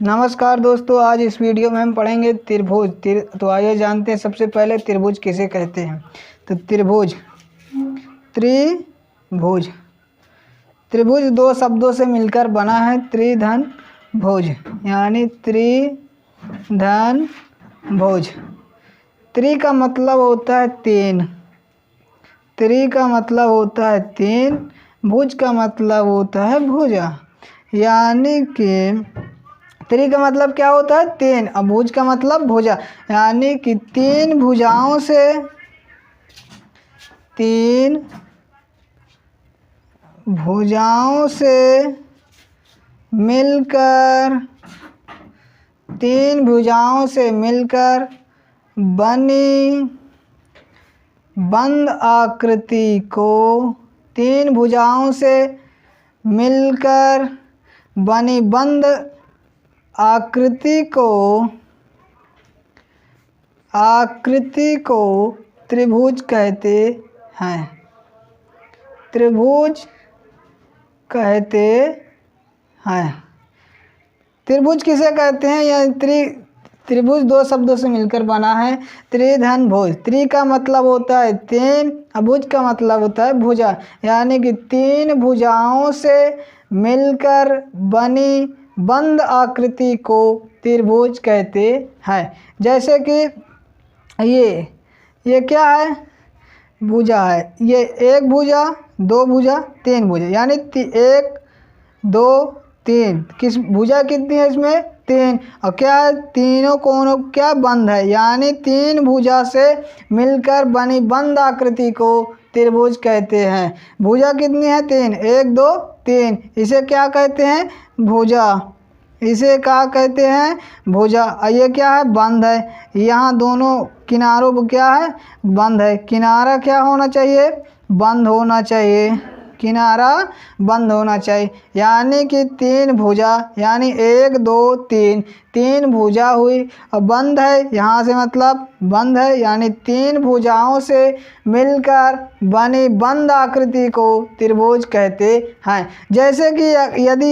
नमस्कार दोस्तों, आज इस वीडियो में हम पढ़ेंगे त्रिभुज। तो आइए जानते हैं सबसे पहले त्रिभुज किसे कहते हैं। तो त्रिभुज दो शब्दों से मिलकर बना है। त्रिधन भुज यानी त्रिधन भुज। त्रि का मतलब होता है तीन, भुज का मतलब होता है भुजा। यानी कि त्रि का मतलब क्या होता है तीन, और भुज का मतलब भुजा। यानी कि तीन भुजाओं से मिलकर बनी बंद आकृति को त्रिभुज कहते हैं। त्रिभुज किसे कहते हैं? यह त्रिभुज दो शब्दों से मिलकर बना है। त्रिधन भुज, त्रि का मतलब होता है तीन, भुज का मतलब होता है भुजा। यानी कि तीन भुजाओं से मिलकर बनी बंद आकृति को त्रिभुज कहते हैं। जैसे कि ये क्या है? भुजा है। ये एक भुजा, दो भुजा, तीन भुजा, यानी एक दो तीन। किस भुजा कितनी है इसमें? तीन। और क्या है? तीनों कोनों क्या बंद है, यानी तीन भुजा से मिलकर बनी बंद आकृति को त्रिभुज कहते हैं। भुजा कितनी है? तीन। एक दो तीन, इसे क्या कहते हैं? भुजा। और ये क्या है? बंद है। यहाँ दोनों किनारों पर क्या है? बंद है। किनारा क्या होना चाहिए? बंद होना चाहिए। यानी कि तीन भुजा, यानी एक दो तीन, तीन भुजा हुई और बंद है। यहाँ से मतलब बंद है, यानी तीन भुजाओं से मिलकर बनी बंद आकृति को त्रिभुज कहते हैं। जैसे कि यदि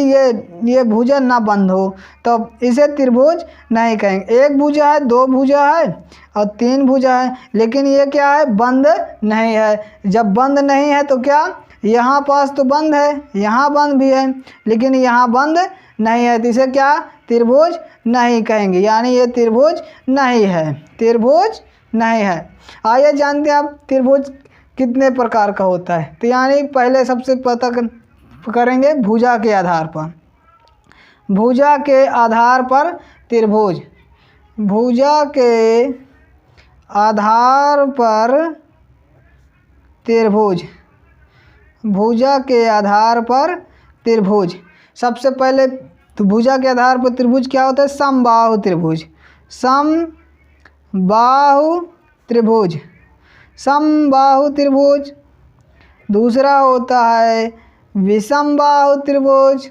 ये भुजा ना बंद हो तो इसे त्रिभुज नहीं कहेंगे। एक भुजा है, दो भुजा है और तीन भुजा है, लेकिन ये क्या है? बंद नहीं है। जब बंद नहीं है तो क्या? यहाँ पास तो बंद है, यहाँ बंद भी है, लेकिन यहाँ बंद नहीं है, तो इसे क्या? त्रिभुज नहीं कहेंगे। यानी ये त्रिभुज नहीं है। आइए जानते हैं आप त्रिभुज कितने प्रकार का होता है। तो यानी पहले सबसे पता करेंगे भुजा के आधार पर त्रिभुज। भुजा के आधार पर त्रिभुज। सबसे पहले तो भुजा के आधार पर त्रिभुज क्या होता है? समबाहु त्रिभुज। दूसरा होता है विषमबाहु त्रिभुज,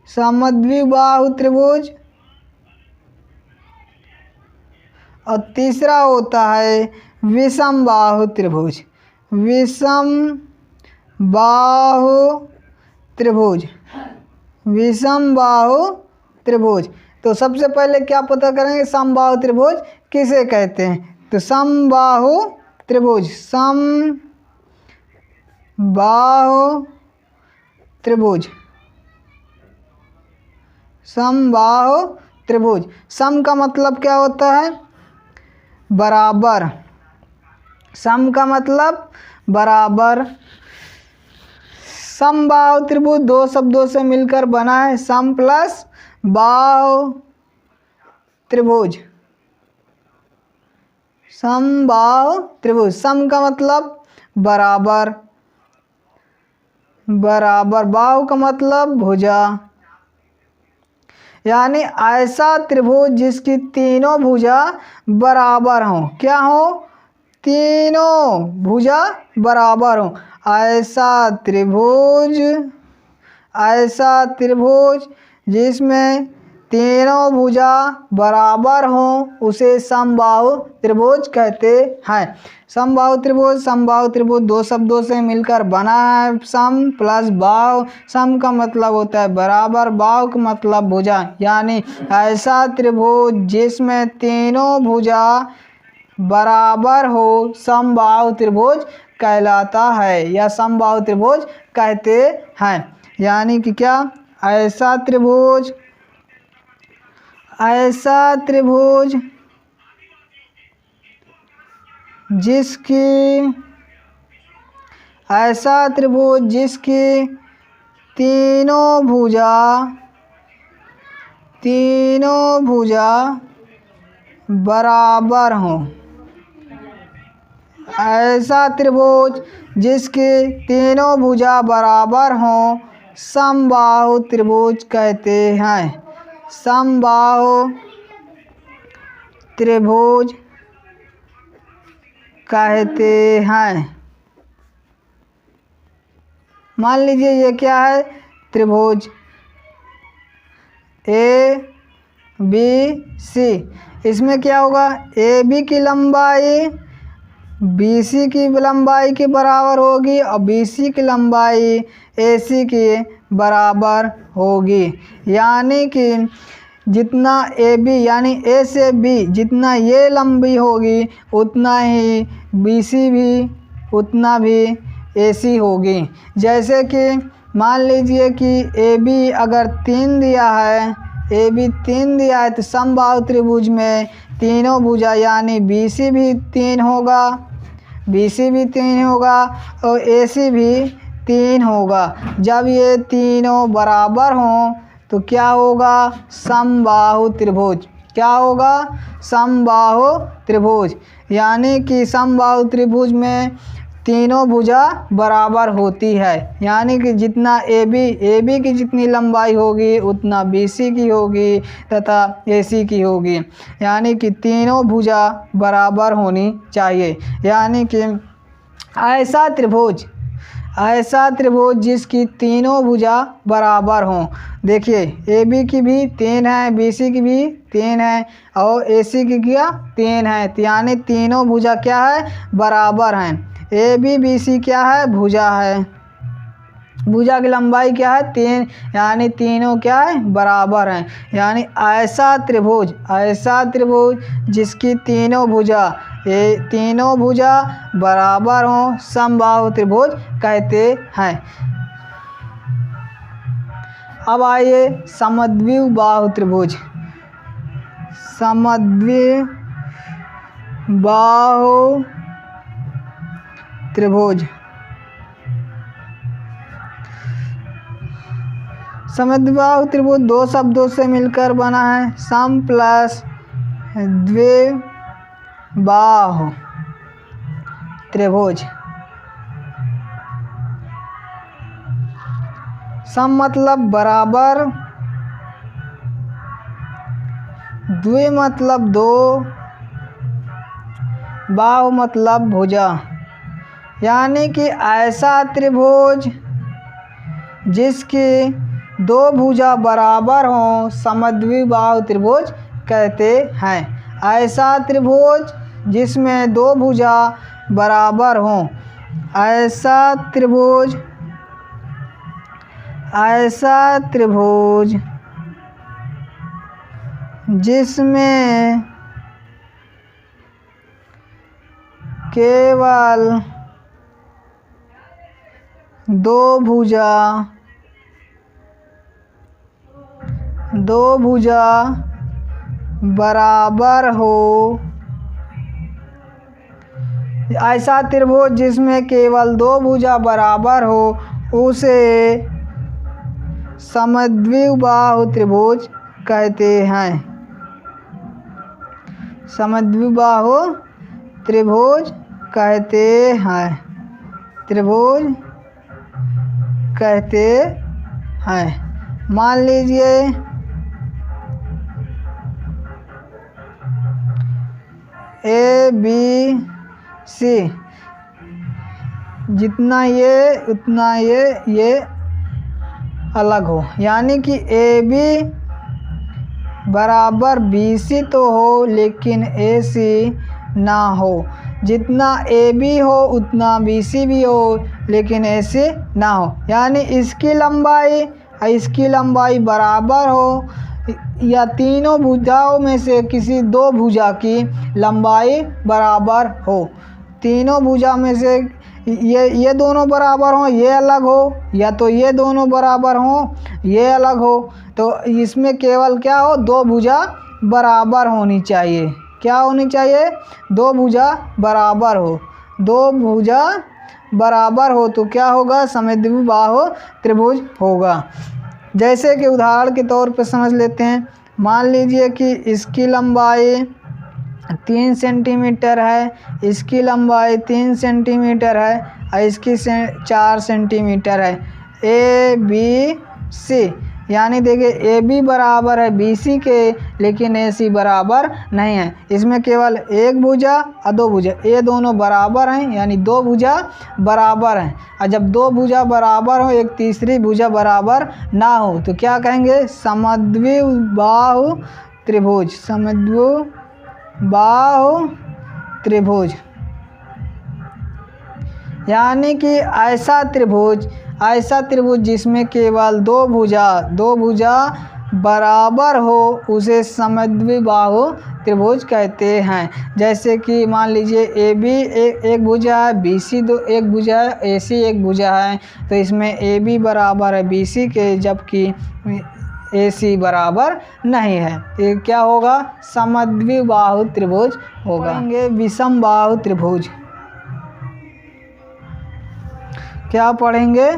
समद्विबाहु त्रिभुज, और तीसरा होता है विषमबाहु त्रिभुज। तो सबसे पहले क्या पता करेंगे? समबाहु त्रिभुज किसे कहते हैं? तो समबाहु त्रिभुज सम का मतलब क्या होता है? बराबर। समबाहु त्रिभुज दो शब्दों से मिलकर बना है। सम प्लस बाहु त्रिभुज। सम का मतलब बराबर, बाहु का मतलब भुजा। यानी ऐसा त्रिभुज जिसकी तीनों भुजा बराबर हों। क्या हो? तीनों भुजा बराबर हों। ऐसा त्रिभुज जिसमें तीनों भुजा बराबर हों उसे समबाहु त्रिभुज कहते हैं। समबाहु त्रिभुज दो शब्दों से मिलकर बना है। सम प्लस बाहु, सम का मतलब होता है बराबर, बाहु का मतलब भुजा, यानी ऐसा त्रिभुज जिसमें तीनों भुजा बराबर हो समबाहु त्रिभुज कहलाता है या समबाहु त्रिभुज कहते हैं। यानी कि क्या, ऐसा त्रिभुज जिसकी तीनों भुजा बराबर हों। ऐसा त्रिभुज जिसकी तीनों भुजा बराबर हों समबाहु त्रिभुज कहते हैं। समबाहु त्रिभुज कहते हैं। मान लीजिए ये क्या है, त्रिभुज ए बी सी। इसमें क्या होगा, ए बी की लंबाई बी सी की लंबाई के बराबर होगी और बी सी की लंबाई ए सी के बराबर होगी। यानी कि जितना ए बी यानी ए से बी जितना ये लंबी होगी उतना ही बी सी भी उतना भी ए सी होगी। जैसे कि मान लीजिए कि ए बी अगर 3 दिया है तो समबाहु त्रिभुज में तीनों भुजा यानी बी सी भी 3 होगा, और ए सी भी 3 होगा। जब ये तीनों बराबर हों तो क्या होगा, समबाहु त्रिभुज। क्या होगा, समबाहु त्रिभुज। यानी कि समबाहु त्रिभुज में तीनों भुजा बराबर होती है। यानी कि जितना ए बी की जितनी लंबाई होगी उतना बी सी की होगी तथा ए सी की होगी। यानी कि तीनों भुजा बराबर होनी चाहिए। यानी कि ऐसा त्रिभुज जिसकी तीनों भुजा बराबर हों। देखिए ए बी की भी 3 है, बी सी की भी 3 है और ए सी की क्या 3 है। तो यानी तीनों भुजा क्या है, बराबर हैं। ए बी सी क्या है, भुजा है। भुजा की लंबाई क्या है, 3, यानी तीनों क्या है, बराबर हैं। यानी ऐसा त्रिभुज जिसकी तीनों भुजा बराबर हों समबाहु त्रिभुज कहते हैं। अब आइए समद्विबाहु त्रिभुज। समद्विबाहु त्रिभुज दो शब्दों से मिलकर बना है। सम प्लस द्विबाहु त्रिभुज। सम मतलब बराबर, द्वि मतलब 2, बाहु मतलब भुजा। यानी कि ऐसा त्रिभुज जिसकी 2 भुजा बराबर हों समद्विबाहु त्रिभुज कहते हैं। ऐसा त्रिभुज जिसमें 2 भुजा बराबर हों, ऐसा त्रिभुज जिसमें केवल 2 भुजा बराबर हो। ऐसा त्रिभुज जिसमें केवल 2 भुजा बराबर हो उसे समद्विबाहु त्रिभुज कहते हैं। समद्विबाहु त्रिभुज कहते हैं। मान लीजिए ए बी सी जितना ये उतना ये अलग हो। यानी कि ए बराबर BC तो हो लेकिन AC ना हो। जितना AB हो उतना BC भी हो लेकिन AC ना हो। यानी इसकी लंबाई बराबर हो या तीनों भुजाओं में से किसी दो भुजा की लंबाई बराबर हो। तीनों भुजा में से ये दोनों बराबर हो, ये अलग हो, या तो ये दोनों बराबर हो, ये अलग हो। तो इसमें केवल क्या हो, दो भुजा बराबर होनी चाहिए। क्या होनी चाहिए? दो भुजा बराबर हो। दो भुजा बराबर हो तो क्या होगा? समद्विबाहु त्रिभुज होगा। जैसे कि उदाहरण के तौर पर समझ लेते हैं। मान लीजिए कि इसकी लंबाई 3 सेंटीमीटर है, इसकी लंबाई 3 सेंटीमीटर है और इसकी 4 सेंटीमीटर है। ABC यानी देखिए AB बराबर है BC के लेकिन AC बराबर नहीं है। इसमें केवल एक भुजा और दो भुजा, ये दोनों बराबर हैं यानी दो भुजा बराबर हैं। और जब दो भुजा बराबर हो, एक तीसरी भुजा बराबर ना हो तो क्या कहेंगे? समद्विबाहु त्रिभुज। समद्विबाहु त्रिभुज यानी कि ऐसा त्रिभुज जिसमें केवल दो भुजा बराबर हो उसे समद्विबाहु त्रिभुज कहते हैं। जैसे कि मान लीजिए AB एक भुजा है, BC एक भुजा है, AC एक भुजा है। तो इसमें AB बराबर है BC के जबकि AC बराबर नहीं है। ये क्या होगा? समद्विबाहु त्रिभुज होगा। विषमबाहु त्रिभुज। क्या पढ़ेंगे?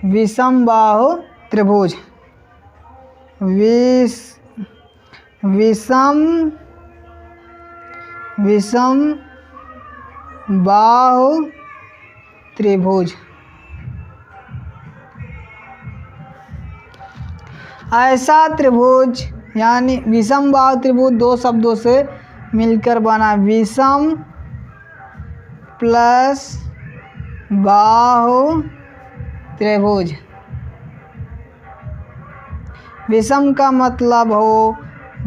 विषमबाहु त्रिभुज। विषमबाहु त्रिभुज ऐसा त्रिभुज यानी विषमबाहु त्रिभुज दो शब्दों से मिलकर बना। विषम प्लस बाहु त्रिभुज। विषम का मतलब हो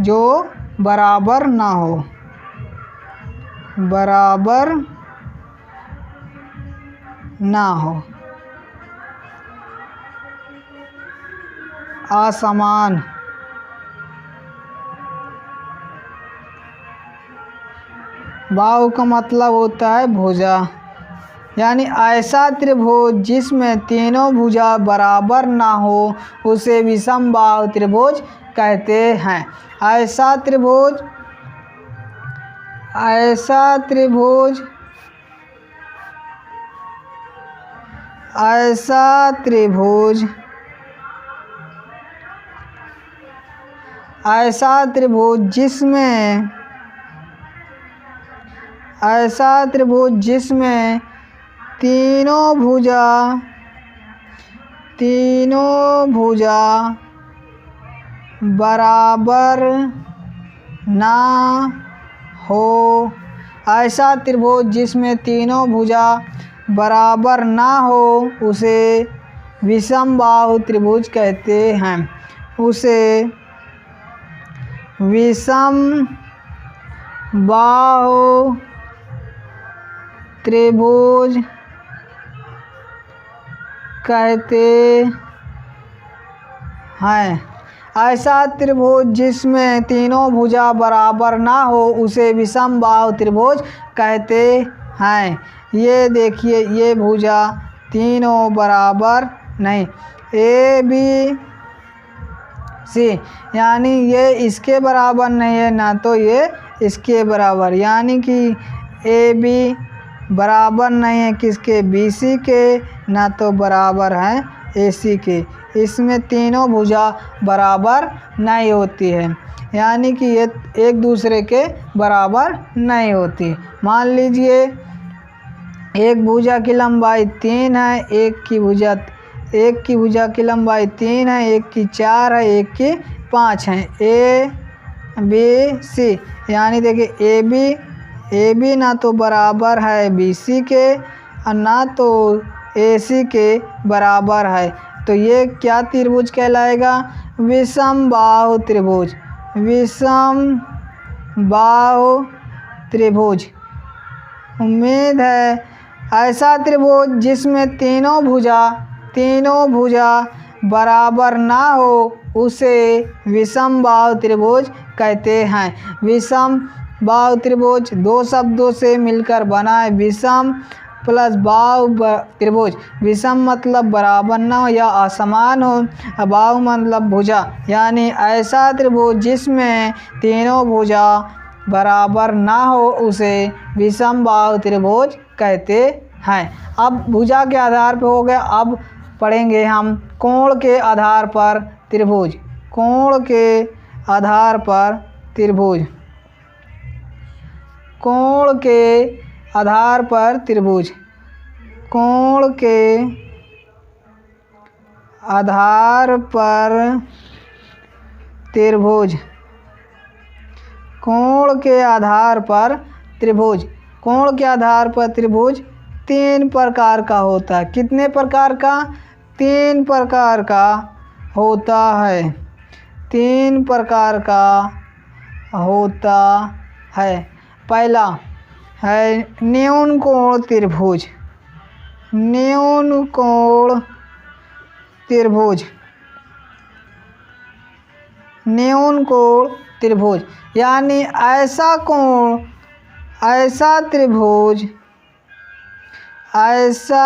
जो बराबर ना हो, बराबर ना हो, असमान। बाहु का मतलब होता है भुजा। यानी ऐसा त्रिभुज जिसमें तीनों भुजा बराबर ना हो उसे विषमबाहु त्रिभुज कहते हैं। ऐसा त्रिभुज जिसमें तीनों भुजा बराबर ना हो। ऐसा त्रिभुज जिसमें तीनों भुजा बराबर ना हो उसे विषमबाहु त्रिभुज कहते हैं। उसे विषमबाहु त्रिभुज कहते हैं। ऐसा त्रिभुज जिसमें तीनों भुजा बराबर ना हो उसे विषमबाहु त्रिभुज कहते हैं। ये देखिए, ये भुजा तीनों बराबर नहीं, ABC यानी ये इसके बराबर नहीं है ना तो ये इसके बराबर, यानी कि AB बराबर नहीं है किसके? BC के, ना तो बराबर है AC के। इसमें तीनों भुजा बराबर नहीं होती है, यानी कि ये एक दूसरे के बराबर नहीं होती। मान लीजिए एक भुजा की लंबाई 3 है, एक की भुजा की लंबाई 3 है, एक की 4 है, एक की 5 है। ABC यानी देखिए AB ना तो बराबर है BC के और ना तो AC के बराबर है। तो ये क्या त्रिभुज कहलाएगा? विषमबाहु त्रिभुज। विषम बाहु त्रिभुज। उम्मीद है ऐसा त्रिभुज जिसमें तीनों भुजा बराबर ना हो उसे विषम बाहु त्रिभुज कहते हैं। विषम बाहु त्रिभुज दो शब्दों से मिलकर बना है, विषम प्लस बाहु त्रिभुज। विषम मतलब बराबर ना हो या असमान हो, बाहु मतलब भुजा, यानी ऐसा त्रिभुज जिसमें तीनों भुजा बराबर ना हो उसे विषम बाहु त्रिभुज कहते हैं। अब भुजा के आधार पर हो गया, अब पढ़ेंगे हम कोण के आधार पर त्रिभुज। कोण के आधार पर त्रिभुज। कोण के आधार पर त्रिभुज। कोण के आधार पर त्रिभुज। कोण के आधार पर त्रिभुज। कोण के आधार पर त्रिभुज तीन प्रकार का होता है। कितने प्रकार का? तीन प्रकार का होता है। तीन प्रकार का होता है। पहला है न्यून कोण त्रिभुज। न्यून कोण त्रिभुज। न्यून कोण त्रिभुज यानी ऐसा कोण, ऐसा त्रिभुज, ऐसा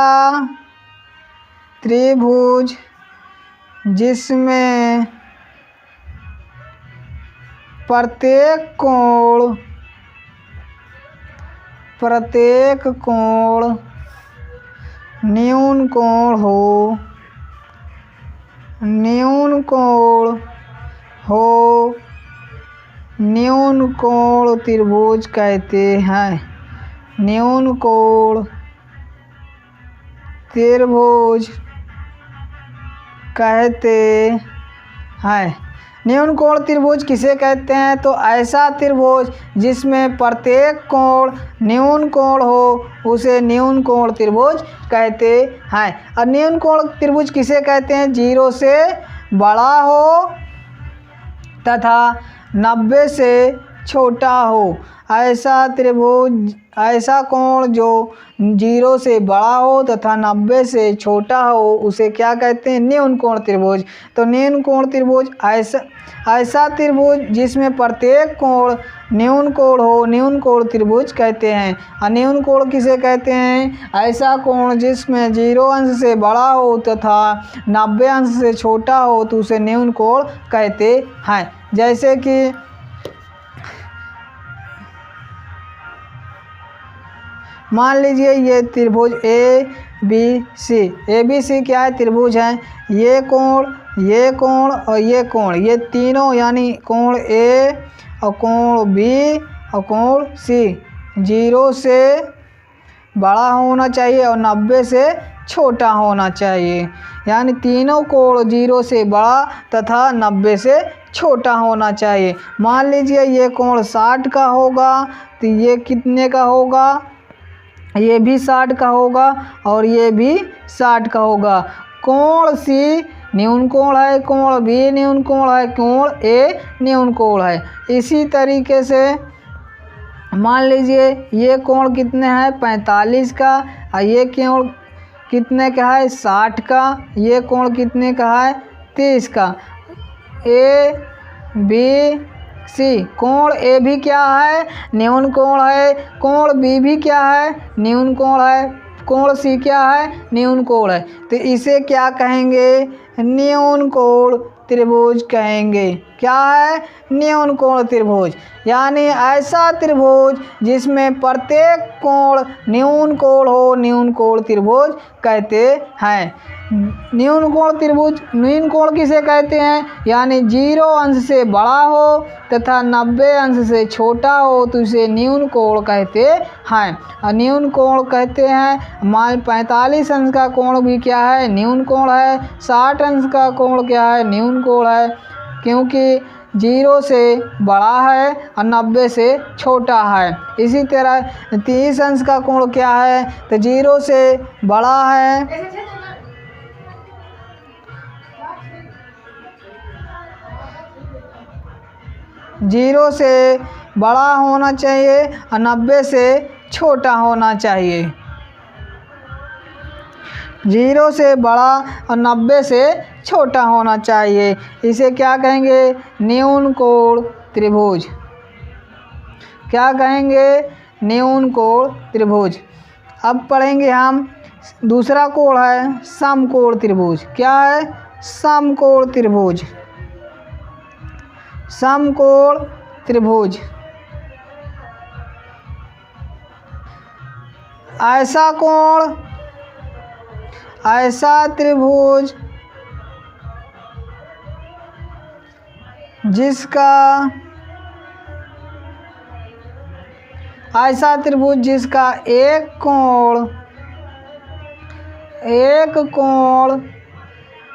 त्रिभुज जिसमें प्रत्येक कोण न्यून कोण हो। न्यून कोण हो, न्यून कोण त्रिभुज कहते हैं। न्यून कोण त्रिभुज कहते हैं। न्यून कोण त्रिभुज किसे कहते हैं? तो ऐसा त्रिभुज जिसमें प्रत्येक कोण न्यून कोण हो उसे न्यून कोण त्रिभुज कहते हैं। और न्यून कोण त्रिभुज किसे कहते हैं? 0 से बड़ा हो तथा 90 से छोटा हो। ऐसा त्रिभुज, ऐसा कोण जो 0 से बड़ा हो तथा 90 से छोटा हो उसे क्या कहते हैं? न्यून कोण त्रिभुज। तो न्यून कोण त्रिभुज ऐसा त्रिभुज जिसमें प्रत्येक कोण न्यून कोण हो, न्यून कोण त्रिभुज कहते हैं। और न्यून कोण किसे कहते हैं? ऐसा कोण जिसमें 0 अंश से बड़ा हो तथा 90 अंश से छोटा हो तो उसे न्यून कोण कहते हैं। जैसे कि मान लीजिए ये त्रिभुज ABC क्या है? त्रिभुज है। ये कोण और ये कोण, ये तीनों यानी कोण A और कोण B और कोण C 0 से बड़ा होना चाहिए और 90 से छोटा होना चाहिए। यानी तीनों कोण 0 से बड़ा तथा 90 से छोटा होना चाहिए। मान लीजिए ये कोण 60 का होगा तो ये कितने का होगा? ये भी 60 का होगा और ये भी 60 का होगा। कोण C न्यून कोण है, कोण B न्यून कोण है, कोण A न्यून कोण है। इसी तरीके से मान लीजिए ये कोण कितने हैं? 45 का और ये कोण कितने का है? 60 का। ये कोण कितने का है? 30 का। ABC कोण A भी क्या है? न्यून कोण है। कोण B भी क्या है? न्यून कोण है। कोण C क्या है? न्यून कोण है। तो इसे क्या कहेंगे? न्यून कोण त्रिभुज कहेंगे। क्या है? न्यून कोण त्रिभुज। यानी ऐसा त्रिभुज जिसमें प्रत्येक कोण न्यून कोण हो, न्यून कोण त्रिभुज कहते हैं। न्यून कोण त्रिभुज न्यून कोण किसे कहते हैं? यानी 0 अंश से बड़ा हो तथा 90 अंश से छोटा हो तो इसे न्यून कोण कहते हैं। और न्यून कोण कहते हैं, मान 45 अंश का कोण भी क्या है? न्यून कोण है। 60 अंश का कोण क्या है? न्यून कोण है, क्योंकि 0 से बड़ा है और 90 से छोटा है। इसी तरह 30 अंश का कोण क्या है? तो 0 से बड़ा है 0 से बड़ा होना चाहिए और 90 से छोटा होना चाहिए। 0 से बड़ा और 90 से छोटा होना चाहिए। इसे क्या कहेंगे? न्यून कोण त्रिभुज। क्या कहेंगे? न्यून कोण त्रिभुज। अब पढ़ेंगे हम दूसरा कोण है समकोण त्रिभुज। क्या है? समकोण त्रिभुज। समकोण त्रिभुज ऐसा कोण, ऐसा त्रिभुज जिसका, ऐसा त्रिभुज जिसका एक कोण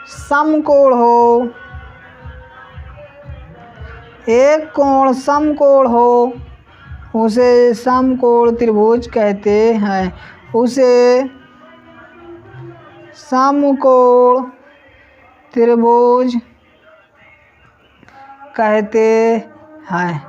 समकोण हो, एक कोण समकोण हो, उसे समकोण त्रिभुज कहते हैं। उसे समकोण त्रिभुज कहते हैं।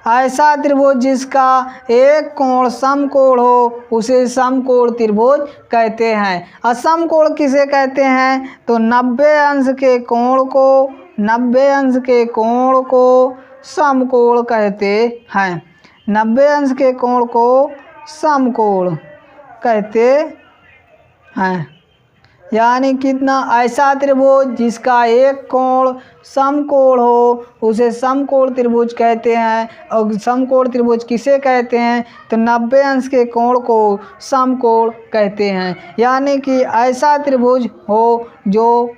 ऐसा त्रिभुज जिसका एक कोण समकोण हो उसे समकोण त्रिभुज कहते हैं। असमकोण किसे कहते हैं? तो 90 अंश के कोण को, 90 अंश के कोण को समकोण कहते हैं। 90 अंश के कोण को समकोण कहते हैं। यानी कितना? ऐसा त्रिभुज जिसका एक कोण समकोण हो उसे समकोण त्रिभुज कहते हैं। और समकोण त्रिभुज किसे कहते हैं? तो 90 अंश के कोण को समकोण कहते हैं। यानी कि ऐसा त्रिभुज हो जो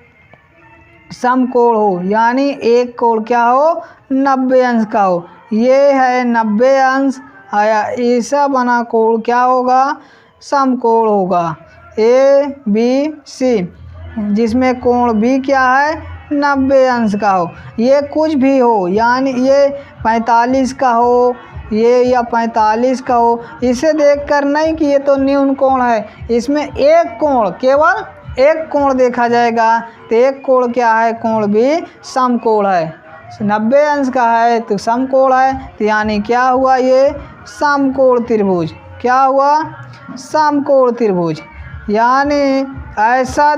समकोण हो, यानी एक कोण क्या हो? 90 अंश का हो। ये है 90 अंश आया, ऐसा बना कोण क्या होगा? समकोण होगा। ABC जिसमें कोण B क्या है? 90 अंश का हो। ये कुछ भी हो, यानी ये 45 का हो, ये या 45 का हो, इसे देखकर नहीं कि ये तो न्यून कोण है। इसमें एक कोण, केवल एक कोण देखा जाएगा। तो एक कोण क्या है? कोण भी समकोण है। 90 अंश का है तो समकोण है, तो यानी क्या हुआ? ये समकोण त्रिभुज। क्या हुआ? समकोण त्रिभुज। यानी ऐसा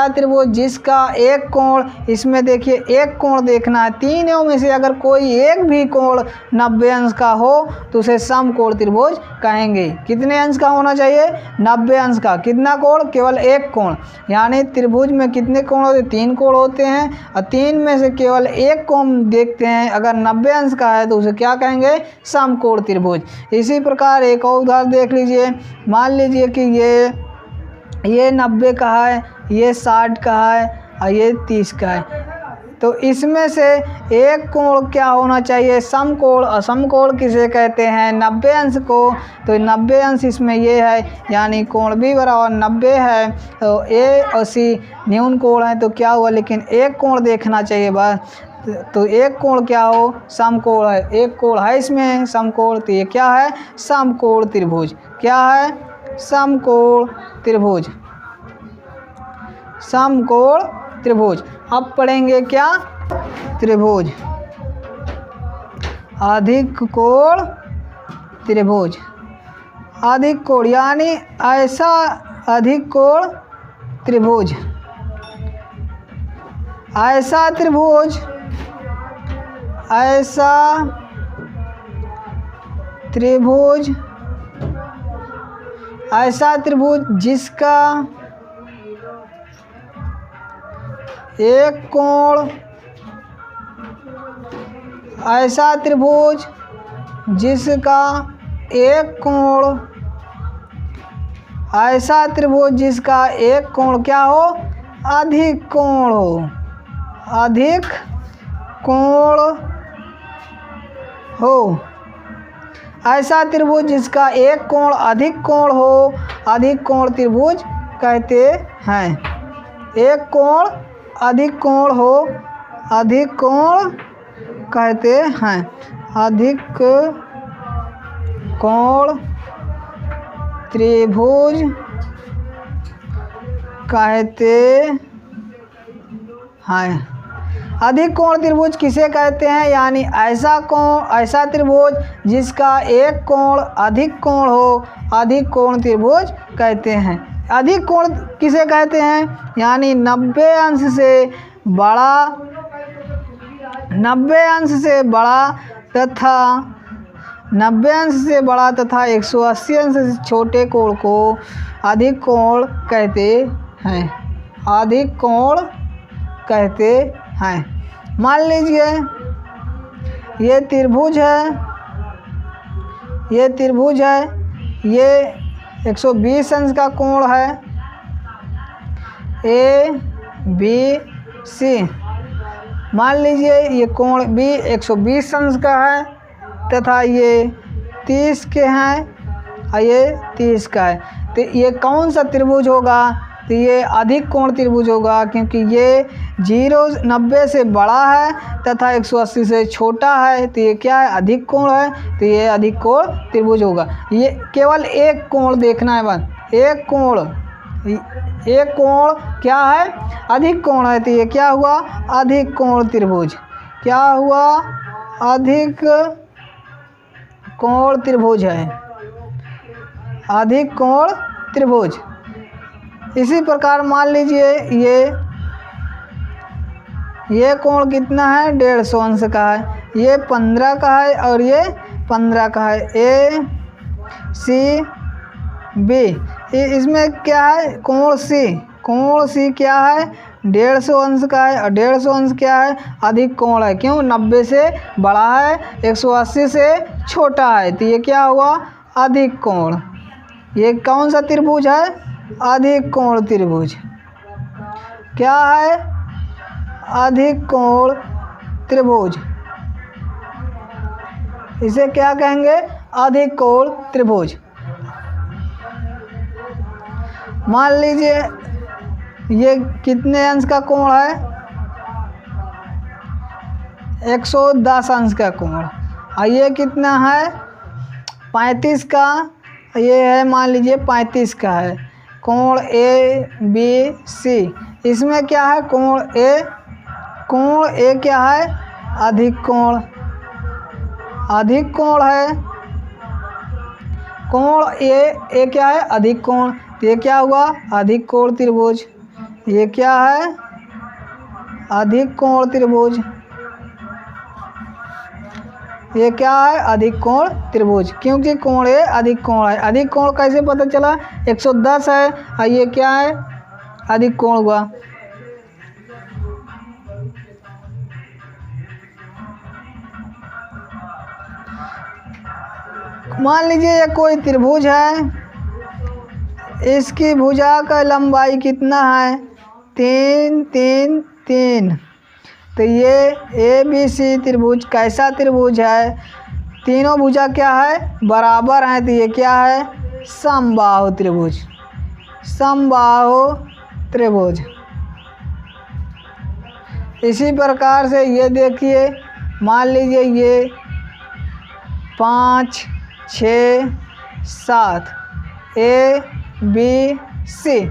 त्रिभुज जिसका एक कोण, इसमें देखिए एक कोण देखना है, तीनों में से अगर कोई एक भी कोण 90 अंश का हो तो उसे समकोण त्रिभुज कहेंगे। कितने अंश का होना चाहिए? 90 अंश का। कितना कोण? केवल एक कोण। यानी त्रिभुज में कितने कोण होते हैं? 3 कोण होते हैं और 3 में से केवल एक कोण देखते हैं, अगर 90 अंश का है तो उसे क्या कहेंगे? समकोण त्रिभुज। इसी प्रकार एक और उदाहरण देख लीजिए। मान लीजिए कि ये 90 का है, ये 60 का है और ये 30 का है। तो इसमें से एक कोण क्या होना चाहिए? समकोण। और समकोण किसे कहते हैं? 90 अंश को। तो 90 अंश इसमें ये है, यानी कोण भी बराबर 90 है। तो A और C न्यून कोण है, तो क्या हुआ? लेकिन एक कोण देखना चाहिए बस। तो एक कोण क्या हो? समकोण है। एक कोण है इसमें समकोण, तो ये क्या है? समकोण त्रिभुज। क्या है? समकोण त्रिभुज। समकोण त्रिभुज। अब पढ़ेंगे क्या? त्रिभुज। अधिक कोण त्रिभुज। अधिक कोण यानी ऐसा अधिक कोण त्रिभुज, ऐसा त्रिभुज, ऐसा त्रिभुज, ऐसा त्रिभुज जिसका एक कोण, ऐसा त्रिभुज जिसका एक कोण, ऐसा त्रिभुज जिसका एक कोण क्या हो? अधिक कोण हो, अधिक कोण हो। ऐसा त्रिभुज जिसका एक कोण अधिक कोण हो, अधिक कोण त्रिभुज कहते हैं। एक कोण अधिक कोण हो, अधिक कोण कहते हैं। अधिक कोण त्रिभुज कहते हैं। अधिक कोण त्रिभुज किसे कहते हैं, यानी ऐसा त्रिभुज जिसका एक कोण अधिक कोण हो, अधिक कोण त्रिभुज कहते हैं। अधिक कोण किसे कहते हैं, यानी 90 अंश से बड़ा तथा 180 अंश से छोटे कोण को अधिक कोण कहते हैं। अधिक कोण कहते हैं। मान लीजिए ये त्रिभुज है, ये 120 अंश का कोण है ABC। मान लीजिए ये कोण B 120 अंश का है तथा ये 30 के हैं और ये 30 का है। तो ये कौन सा त्रिभुज होगा, तो ये अधिक कोण त्रिभुज होगा, क्योंकि ये 90 से बड़ा है तथा 180 से छोटा है। तो ये क्या है, अधिक कोण है, तो ये अधिक कोण त्रिभुज होगा। ये केवल एक कोण देखना है, बस एक कोण क्या है, अधिक कोण है। तो ये क्या हुआ, अधिक कोण त्रिभुज। क्या हुआ, अधिक कोण त्रिभुज है, अधिक कोण त्रिभुज। इसी प्रकार मान लीजिए ये कोण कितना है, 150 अंश का है, ये 15 का है और ये 15 का है, ACB। इसमें क्या है, कोण C क्या है, 150 अंश का है और 150 अंश क्या है, अधिक कोण है। क्यों, 90 से बड़ा है, 180 से छोटा है। तो ये क्या हुआ, अधिक कोण। ये कौन सा त्रिभुज है, अधिक कोण त्रिभुज। क्या है, अधिक कोण त्रिभुज। इसे क्या कहेंगे, अधिक कोण त्रिभुज। मान लीजिए ये कितने अंश का कोण है, 110 अंश का कोण। और ये कितना है, 35 का, ये है मान लीजिए 35 का है कोण ABC। इसमें क्या है, कोण A क्या है, अधिक कोण है। कोण A क्या है, अधिक कोण। तो ये क्या हुआ, अधिक कोण त्रिभुज। ये क्या है, अधिक कोण त्रिभुज। ये क्या है, अधिक कोण त्रिभुज, क्योंकि कोण A अधिक कोण है। अधिक कोण कैसे पता चला, 110 है और ये क्या है, अधिक कोण हुआ। मान लीजिए ये कोई त्रिभुज है, इसकी भुजा का लंबाई कितना है, 3 3 3। तो ये ABC त्रिभुज कैसा त्रिभुज है, तीनों भुजा क्या है, बराबर हैं। तो ये क्या है, समबाहु त्रिभुज। समबाहु त्रिभुज। इसी प्रकार से ये देखिए, मान लीजिए ये 5 6 7 ABC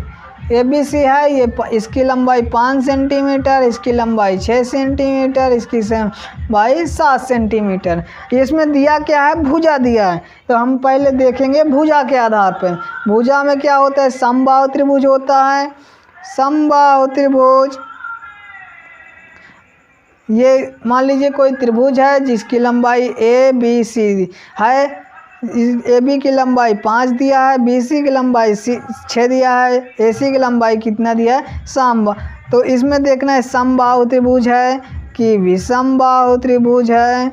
है। ये इसकी लंबाई 5 सेंटीमीटर, इसकी लंबाई 6 सेंटीमीटर, इसकी लंबाई 7 सेंटीमीटर। इसमें दिया क्या है, भुजा दिया है। तो हम पहले देखेंगे भुजा के आधार पर। भुजा में क्या होता है, समबाहु त्रिभुज होता है। समबाहु त्रिभुज, ये मान लीजिए कोई त्रिभुज है जिसकी लंबाई ABC है। AB की लंबाई 5 दिया है, BC की लंबाई 6 दिया है, AC की लंबाई कितना दिया है, तो इसमें देखना है समबाहु त्रिभुज है कि विषमबाहु त्रिभुज है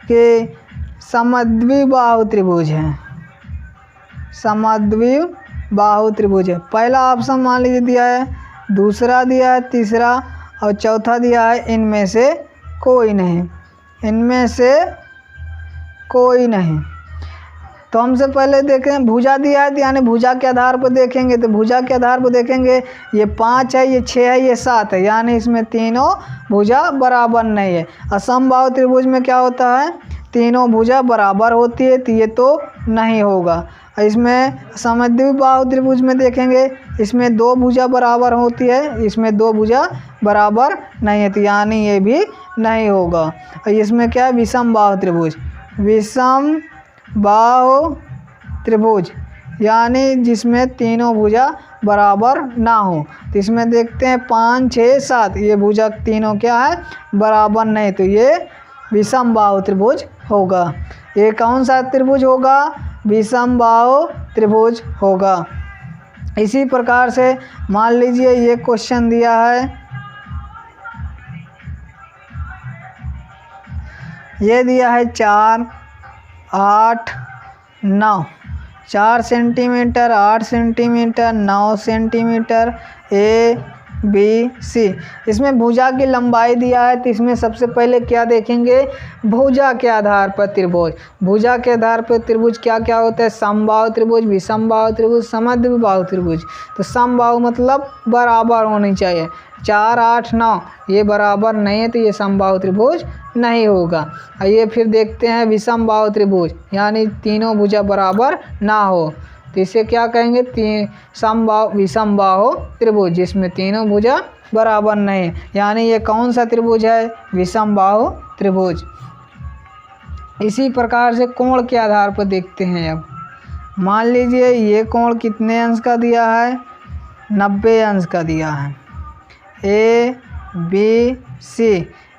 कि समद्विबाहु त्रिभुज है। समद्विबाहु त्रिभुज है। पहला ऑप्शन मान लीजिए दिया है, दूसरा दिया है, तीसरा और चौथा दिया है इनमें से कोई नहीं। इनमें से कोई नहीं। तो हमसे पहले देखें भुजा दिया है, यानी भुजा के आधार पर देखेंगे। तो भुजा के आधार पर देखेंगे, ये 5 है, ये 6 है, ये 7 है, यानी इसमें तीनों भुजा बराबर नहीं है। असमबाहु त्रिभुज में क्या होता है, तीनों भुजा बराबर होती है, तो ये तो नहीं होगा। इसमें समद्विबाहु त्रिभुज में देखेंगे इसमें दो भुजा बराबर होती है, इसमें दो भुजा बराबर नहीं है, तो यानी ये भी नहीं होगा। और इसमें क्या है, विषम बाहु त्रिभुज, विषम बाहु त्रिभुज यानी जिसमें तीनों भुजा बराबर ना हो। तो इसमें देखते हैं 5 6 7, ये भुजा तीनों क्या है, बराबर नहीं, तो ये विषम बाहु त्रिभुज होगा। ये कौन सा त्रिभुज होगा, विषम बाहु त्रिभुज होगा। इसी प्रकार से मान लीजिए ये क्वेश्चन दिया है, ये दिया है 4 8 9, 4 centimetre 8 centimetre 9 centimetre a b c. इसमें भुजा की लंबाई दिया है, तो इसमें सबसे पहले क्या देखेंगे, भुजा के आधार पर त्रिभुज। भुजा के आधार पर त्रिभुज क्या क्या होता है, समबाहु त्रिभुज, विषम बाहु त्रिभुज, समद्विबाहु त्रिभुज। तो समबाहु मतलब बराबर होनी चाहिए, 4 8 9 ये बराबर नहीं है, तो ये समबाहु त्रिभुज नहीं होगा। और ये फिर देखते हैं विषम बाहु त्रिभुज यानी तीनों भुजा बराबर ना हो, तो इसे क्या कहेंगे, विषम बाहु त्रिभुज जिसमें तीनों भुजा बराबर नहीं है, यानी ये कौन सा त्रिभुज है, विषम बाहु त्रिभुज। इसी प्रकार से कोण के आधार पर देखते हैं। अब मान लीजिए ये कोण कितने अंश का दिया है, 90 अंश का दिया है। ए बी सी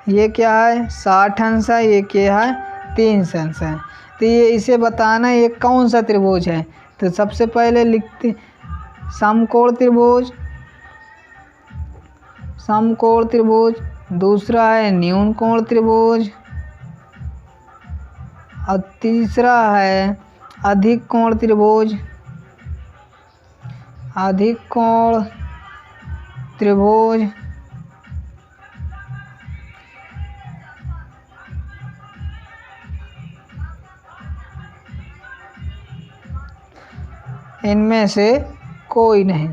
ये क्या है, 60 अंश है, ये क्या है, 30 अंश है। तो ये इसे बताना है ये कौन सा त्रिभुज है। तो सबसे पहले लिखते समकोण त्रिभुज, समकोण त्रिभुज, दूसरा है न्यून कोण त्रिभुज, और तीसरा है अधिक कोण त्रिभुज, अधिक कोण त्रिभुज। इनमें से कोई नहीं।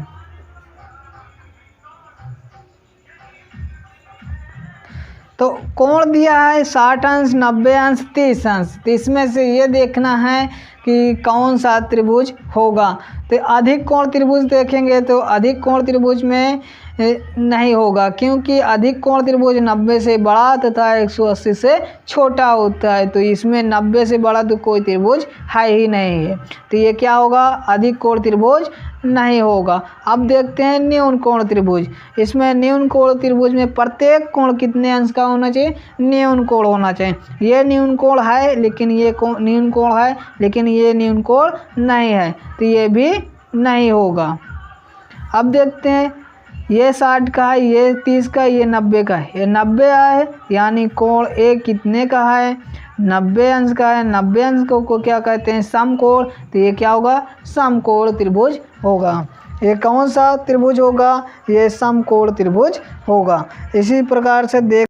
तो कोण दिया है 60 अंश 90 अंश 30 अंश, तो इसमें से ये देखना है कि कौन सा त्रिभुज होगा। तो अधिक कोण त्रिभुज देखेंगे तो अधिक कोण त्रिभुज में नहीं होगा, क्योंकि अधिक कोण त्रिभुज 90 से बड़ा तथा 180 से छोटा होता है, तो इसमें 90 से बड़ा तो कोई त्रिभुज है ही नहीं है, तो ये क्या होगा, अधिक कोण त्रिभुज नहीं होगा। अब देखते हैं न्यून कोण त्रिभुज। इसमें न्यून कोण त्रिभुज में प्रत्येक कोण कितने अंश का होना चाहिए, न्यून कोण होना चाहिए। ये न्यून कोण है लेकिन ये न्यून कोण है लेकिन ये न्यून कोण नहीं है, तो ये भी नहीं होगा। अब देखते हैं ये 60 का है, ये 30 का, ये 90 का है, ये 90 है यानी कोण ए कितने का है, 90 अंश का है। 90 अंश को क्या कहते हैं, समकोण, तो ये क्या होगा, समकोण त्रिभुज होगा। ये कौन सा त्रिभुज होगा, ये समकोण त्रिभुज होगा। इसी प्रकार से देख